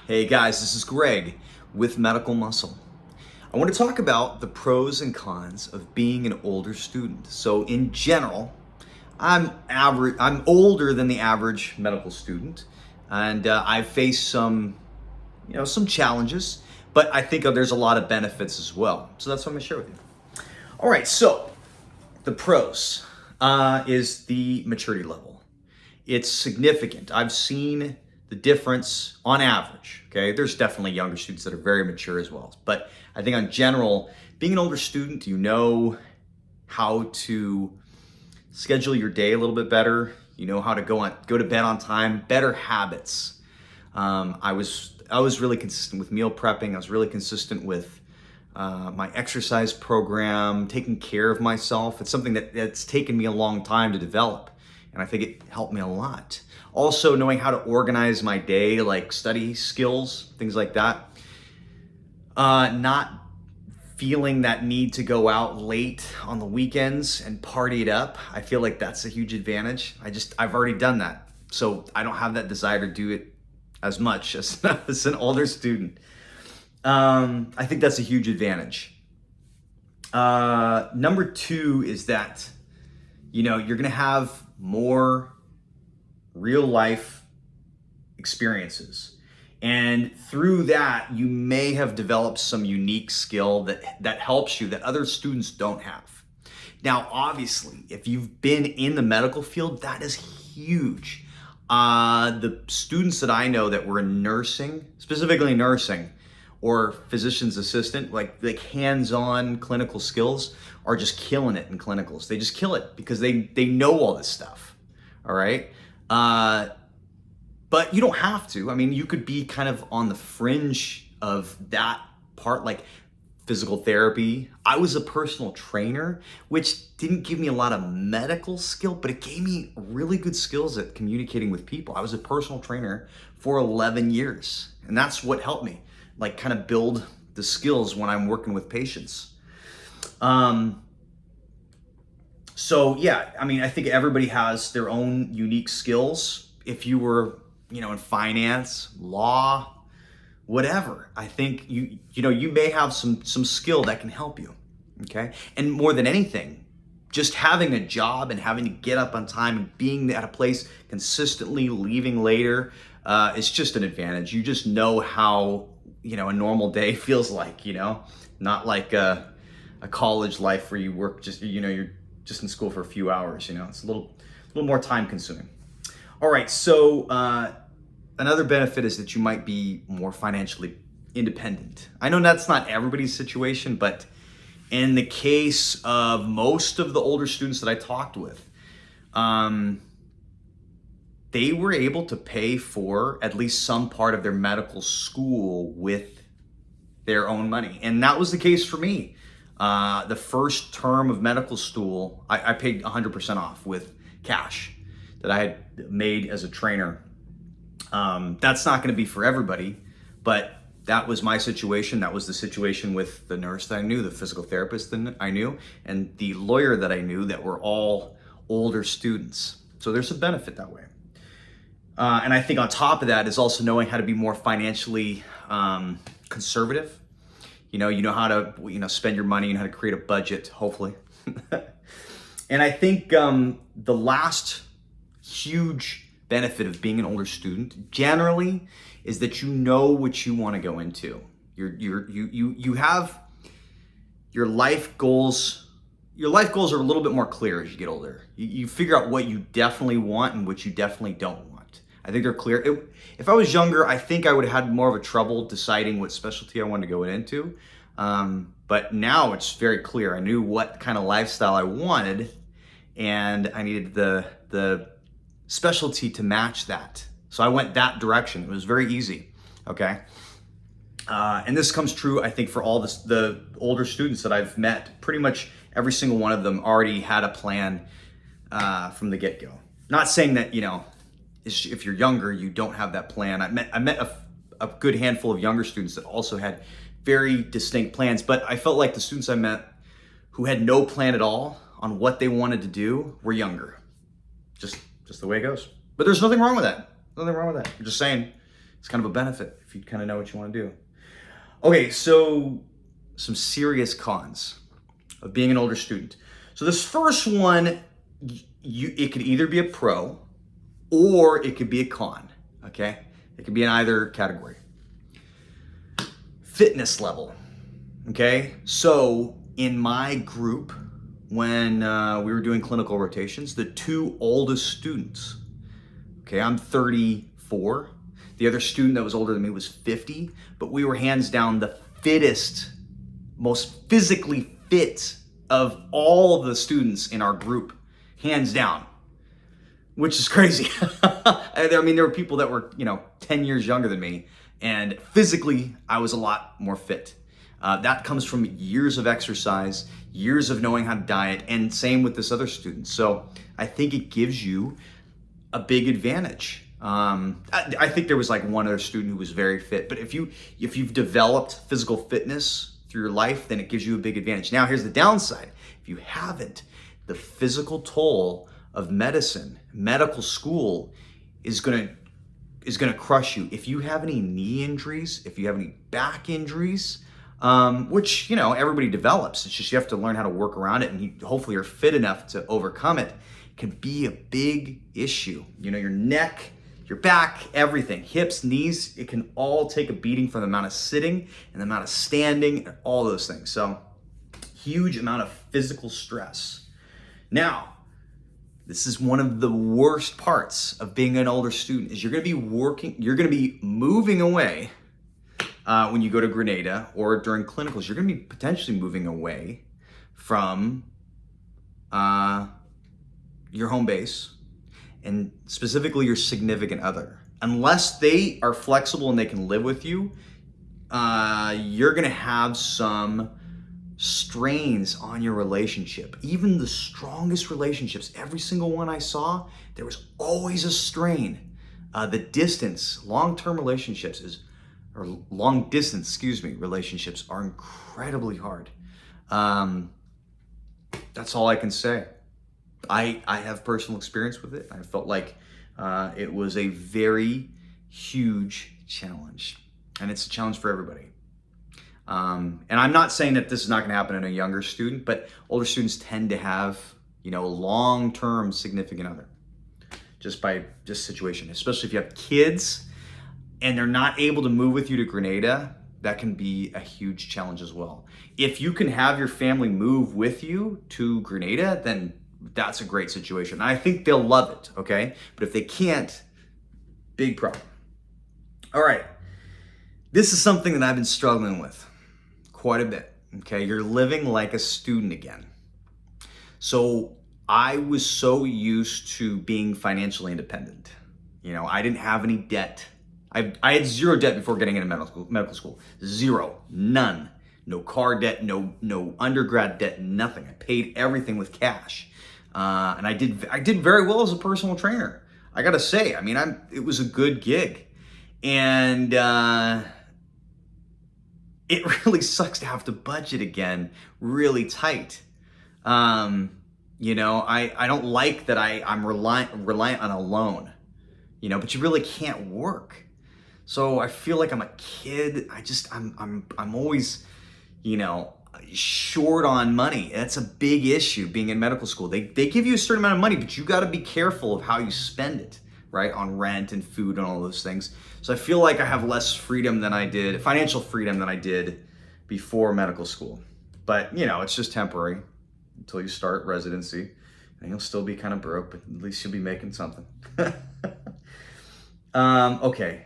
Hey guys, this is Greg with Medical Muscle. I want to talk about the pros and cons of being an older student. So in general, I'm older than the average medical student, and I've faced some challenges, but I think there's a lot of benefits as well. So that's what I'm going to share with you. All right, so the pros is the maturity level. It's significant. I've seen the difference on average. Okay, there's definitely younger students that are very mature as well, but I think on general, being an older student, you know how to schedule your day a little bit better. You know how to go to bed on time. Better habits. I was really consistent with meal prepping. I was really consistent with my exercise program, taking care of myself. It's something that's taken me a long time to develop, and I think it helped me a lot. Also, knowing how to organize my day, like study skills, things like that. Not feeling that need to go out late on the weekends and party it up. I feel like that's a huge advantage. I've already done that. So I don't have that desire to do it as much as an older student. I think that's a huge advantage. Number two is that, you're gonna have more real life experiences. And through that, you may have developed some unique skill that helps you that other students don't have. Now, obviously, if you've been in the medical field, that is huge. The students that I know that were in nursing, specifically nursing or physician's assistant, like hands-on clinical skills, are just killing it in clinicals. They just kill it because they know all this stuff, all right? But you don't have to. I mean, you could be kind of on the fringe of that part, like physical therapy. I was a personal trainer, which didn't give me a lot of medical skill, but it gave me really good skills at communicating with people. I was a personal trainer for 11 years, and that's what helped me, like kind of build the skills when I'm working with patients. So yeah, I mean, I think everybody has their own unique skills. If you were, in finance, law, whatever, I think you may have some skill that can help you. Okay, and more than anything, just having a job and having to get up on time and being at a place consistently, leaving later, is just an advantage. You just know how a normal day feels like. Not like a college life where you work you're just in school for a few hours. It's a little more time consuming. All right, so another benefit is that you might be more financially independent. I know that's not everybody's situation, but in the case of most of the older students that I talked with, they were able to pay for at least some part of their medical school with their own money. And that was the case for me. The first term of medical school, I paid 100% off with cash that I had made as a trainer. That's not going to be for everybody, but that was my situation. That was the situation with the nurse that I knew, the physical therapist that I knew, and the lawyer that I knew, that were all older students. So there's a benefit that way. And I think on top of that is also knowing how to be more financially conservative. You know how to spend your money and how to create a budget, hopefully. And I think the last huge benefit of being an older student generally is that you know what you want to go into. You have your life goals. Your life goals are a little bit more clear as you get older. You figure out what you definitely want and what you definitely don't want. I think they're clear. If I was younger, I think I would have had more of a trouble deciding what specialty I wanted to go into. But now it's very clear. I knew what kind of lifestyle I wanted, and I needed the specialty to match that. So I went that direction. It was very easy. Okay. And this comes true, I think, for all the older students that I've met. Pretty much every single one of them already had a plan from the get-go. Not saying that, if you're younger, you don't have that plan. I met a good handful of younger students that also had very distinct plans, but I felt like the students I met who had no plan at all on what they wanted to do were younger. Just the way it goes. But there's nothing wrong with that. Nothing wrong with that. I'm just saying, It's kind of a benefit if you kind of know what you want to do. Okay, so some serious cons of being an older student. So this first one, it could either be a pro or it could be a con, okay? It could be in either category. Fitness level, okay? So in my group, when we were doing clinical rotations, the two oldest students, okay, I'm 34. The other student that was older than me was 50, but we were hands down the fittest, most physically fit of all of the students in our group, hands down, which is crazy. I mean, there were people that were, 10 years younger than me, and physically, I was a lot more fit. That comes from years of exercise, years of knowing how to diet, and same with this other student. So I think it gives you a big advantage. I think there was like one other student who was very fit, but if you've developed physical fitness through your life, then it gives you a big advantage. Now, here's the downside. If you haven't, the physical toll of medical school is gonna crush you. If you have any knee injuries, if you have any back injuries, which, everybody develops. It's just you have to learn how to work around it, and you hopefully are fit enough to overcome it. It can be a big issue. Your neck, your back, everything, hips, knees, it can all take a beating from the amount of sitting and the amount of standing and all those things. So huge amount of physical stress. Now, this is one of the worst parts of being an older student is you're going to be moving away when you go to Grenada or during clinicals. You're going to be potentially moving away from your home base, and specifically your significant other. Unless they are flexible and they can live with you, you're gonna have some strains on your relationship. Even the strongest relationships, every single one I saw, there was always a strain. The distance, long-term relationships relationships are incredibly hard. That's all I can say. I have personal experience with it. I felt like it was a very huge challenge, and it's a challenge for everybody. And I'm not saying that this is not going to happen in a younger student, but older students tend to have, long-term significant other, just situation, especially if you have kids and they're not able to move with you to Grenada. That can be a huge challenge as well. If you can have your family move with you to Grenada, then that's a great situation. I think they'll love it, okay? But if they can't, big problem. All right. This is something that I've been struggling with quite a bit, okay? You're living like a student again. So I was so used to being financially independent. I didn't have any debt. I had zero debt before getting into medical school. Zero, none. No car debt, no undergrad debt, nothing. I paid everything with cash. And I did very well as a personal trainer. I gotta say, it was a good gig. And it really sucks to have to budget again really tight. I don't like that I'm reliant on a loan, but you really can't work. So I feel like I'm a kid. I'm always, short on money. That's a big issue being in medical school. They give you a certain amount of money, but you got to be careful of how you spend it, right? On rent and food and all those things. So I feel like I have less financial freedom than I did before medical school. But, it's just temporary until you start residency, and you'll still be kind of broke, but at least you'll be making something. Okay.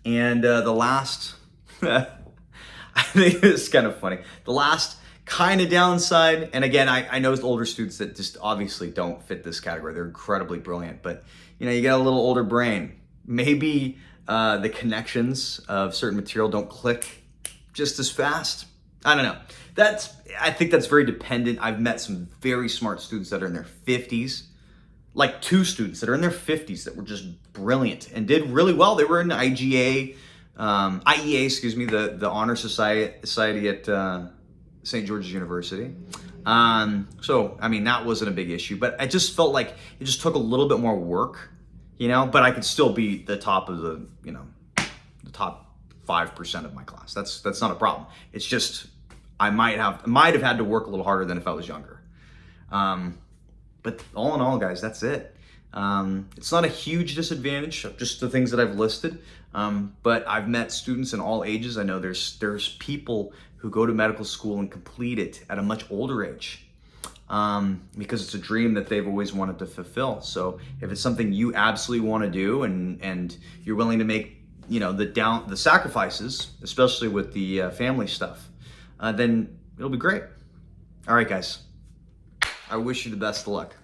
And the last, I think it's kind of funny. The last kind of downside, and again, I know older students that just obviously don't fit this category. They're incredibly brilliant, but you got a little older brain. Maybe the connections of certain material don't click just as fast. I don't know. I think that's very dependent. I've met some very smart students that are in their 50s, like two students that are in their 50s that were just brilliant and did really well. They were in IEA, the Honor Society at St. George's University. That wasn't a big issue, but I just felt like it just took a little bit more work, but I could still be the top of the top 5% of my class. That's not a problem. It's just I might have had to work a little harder than if I was younger. But all in all, guys, that's it. It's not a huge disadvantage, just the things that I've listed. But I've met students in all ages. I know there's people who go to medical school and complete it at a much older age, because it's a dream that they've always wanted to fulfill. So if it's something you absolutely want to do, and you're willing to make, the sacrifices, especially with the family stuff, then it'll be great. All right, guys. I wish you the best of luck.